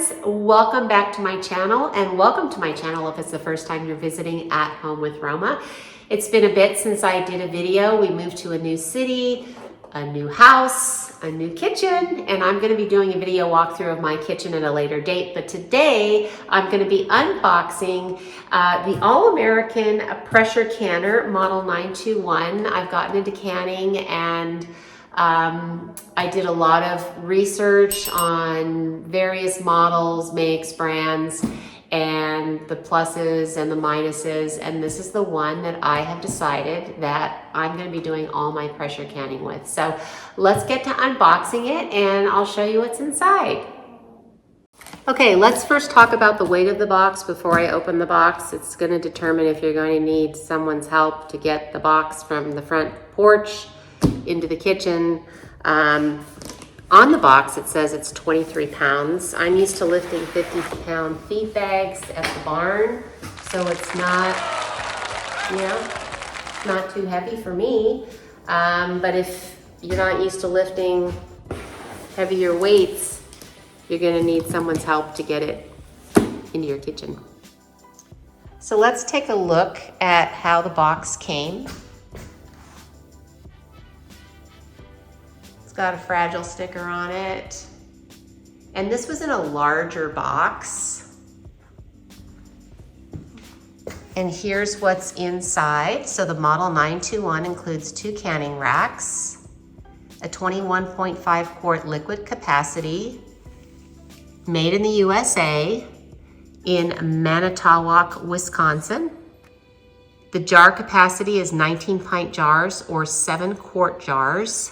friends, welcome back to my channel, and welcome to my channel if it's the first time you're visiting At Home with Roma. It's been a bit since I did a video. We moved to a new city, a new house, a new kitchen, and I'm going to be doing a video walkthrough of my kitchen at a later date. But today I'm going to be unboxing the All-American pressure canner model 921. I've gotten into canning, and I did a lot of research on various models, makes, brands, and the pluses and the minuses, and this is the one that I have decided that I'm going to be doing all my pressure canning with. So let's get to unboxing it and I'll show you what's inside. Okay, let's first talk about the weight of the box before I open the box. It's going to determine if you're going to need someone's help to get the box from the front porch into the kitchen. On the box it says it's 23 pounds. I'm used to lifting 50-pound feed bags at the barn, so it's not, not too heavy for me. But if you're not used to lifting heavier weights, you're gonna need someone's help to get it into your kitchen. So let's take a look at how the box came. Got a fragile sticker on it, and this was in a larger box. And here's what's inside. So the model 921 includes 2 canning racks, a 21.5 quart liquid capacity, made in the USA in Manitowoc, Wisconsin. The jar capacity is 19 pint jars or 7 quart jars.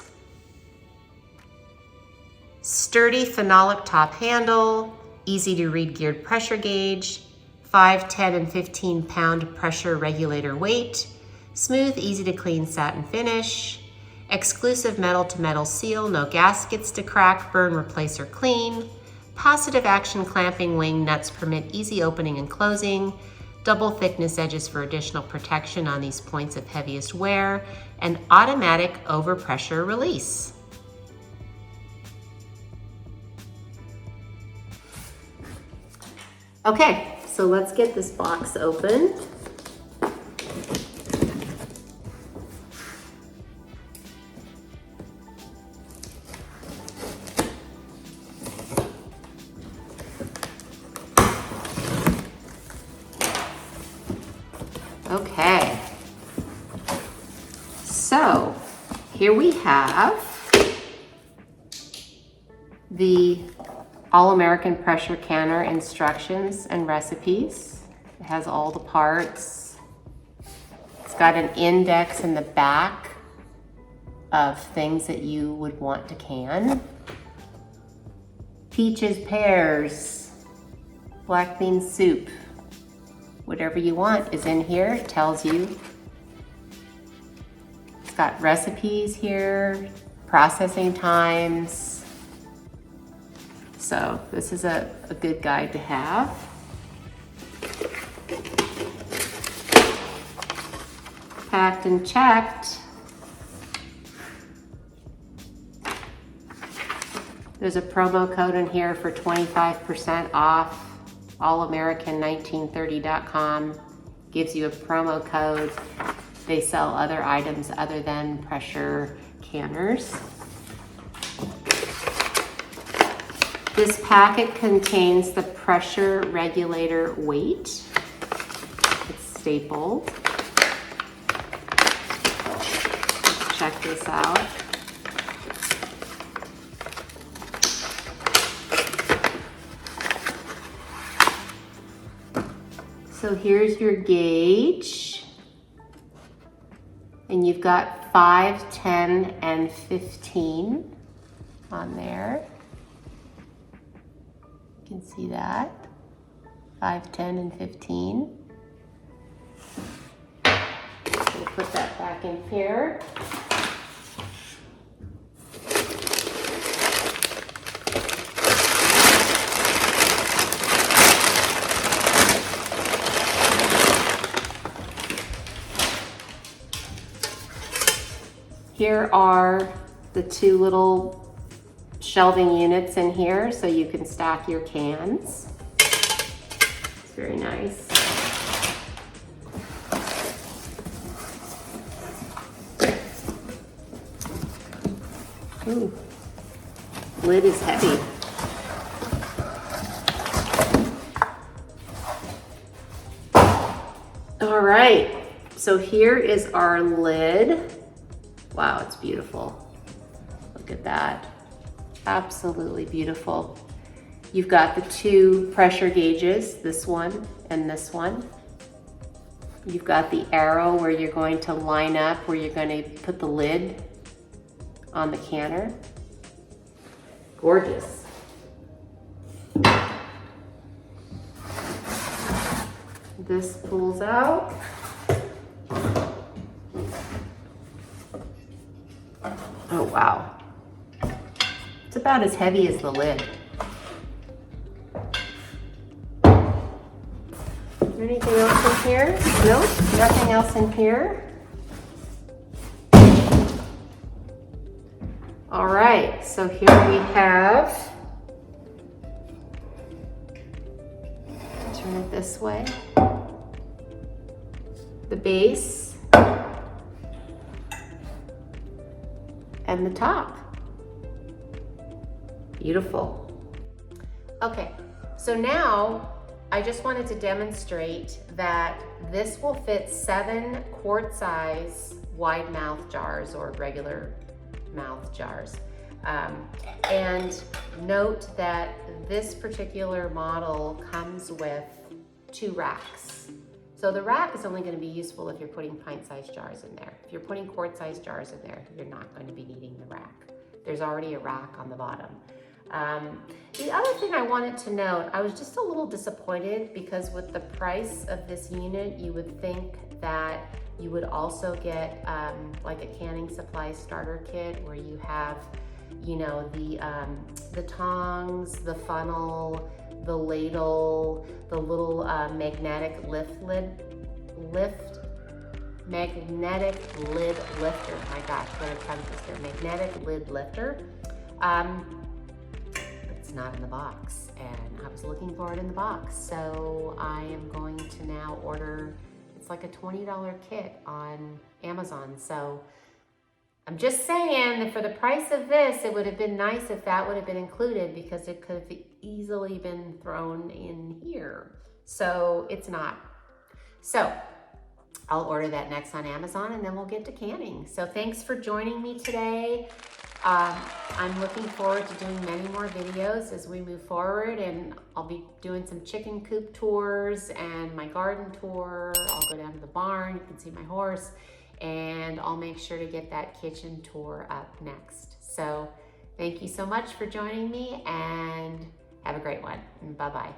Sturdy phenolic top handle, easy to read geared pressure gauge, 5, 10, and 15 pound pressure regulator weight, smooth, easy to clean satin finish, exclusive metal to metal seal, no gaskets to crack, burn, replace, or clean, positive action clamping wing nuts permit easy opening and closing, double thickness edges for additional protection on these points of heaviest wear, and automatic overpressure release. Okay, so let's get this box open. Okay, so here we have the All-American pressure canner instructions and recipes. It has all the parts. It's got an index in the back of things that you would want to can. Peaches, pears, black bean soup, whatever you want is in here. It tells you. It's got recipes here, processing times. So this is a good guide to have. Packed and checked. There's a promo code in here for 25% off. allamerican1930.com gives you a promo code. They sell other items other than pressure canners. This packet contains the pressure regulator weight. It's stapled. Let's check this out. So here's your gauge. And you've got 5, 10, and 15 on there. You can see that, 5, 10, and 15. We'll put that back in here. Here are the 2 little shelving units in here so you can stack your cans. It's very nice. Ooh, lid is heavy. All right, so here is our lid. Wow, it's beautiful. Look at that. Absolutely beautiful. You've got the two pressure gauges, this one and this one. You've got the arrow where you're going to line up, where you're going to put the lid on the canner. Gorgeous. This pulls out. Oh, wow. It's about as heavy as the lid. Anything else in here? Nope, nothing else in here. All right, so here we have, turn it this way, the base and the top. Beautiful. Okay, so now I just wanted to demonstrate that this will fit 7 quart-size wide mouth jars or regular mouth jars. And note that this particular model comes with 2 racks. So the rack is only going to be useful if you're putting pint-sized jars in there. If you're putting quart-sized jars in there, you're not going to be needing the rack. There's already a rack on the bottom. The other thing I wanted to note, I was just a little disappointed because with the price of this unit, you would think that you would also get like a canning supply starter kit where you have, you know, the tongs, the funnel, the ladle, the little magnetic magnetic lid lifter. My gosh, what a tongue twister. Magnetic lid lifter. It's not in the box, and I was looking for it in the box, so I am going to now order. It's like a $20 kit on Amazon. So I'm just saying that for the price of this, it would have been nice if that would have been included because it could have easily been thrown in here. So it's not. So I'll order that next on Amazon and then we'll get to canning. So thanks for joining me today. I'm looking forward to doing many more videos as we move forward, and I'll be doing some chicken coop tours and my garden tour. I'll go down to the barn, you can see my horse, and I'll make sure to get that kitchen tour up next. So thank you so much for joining me and have a great one. Bye-bye.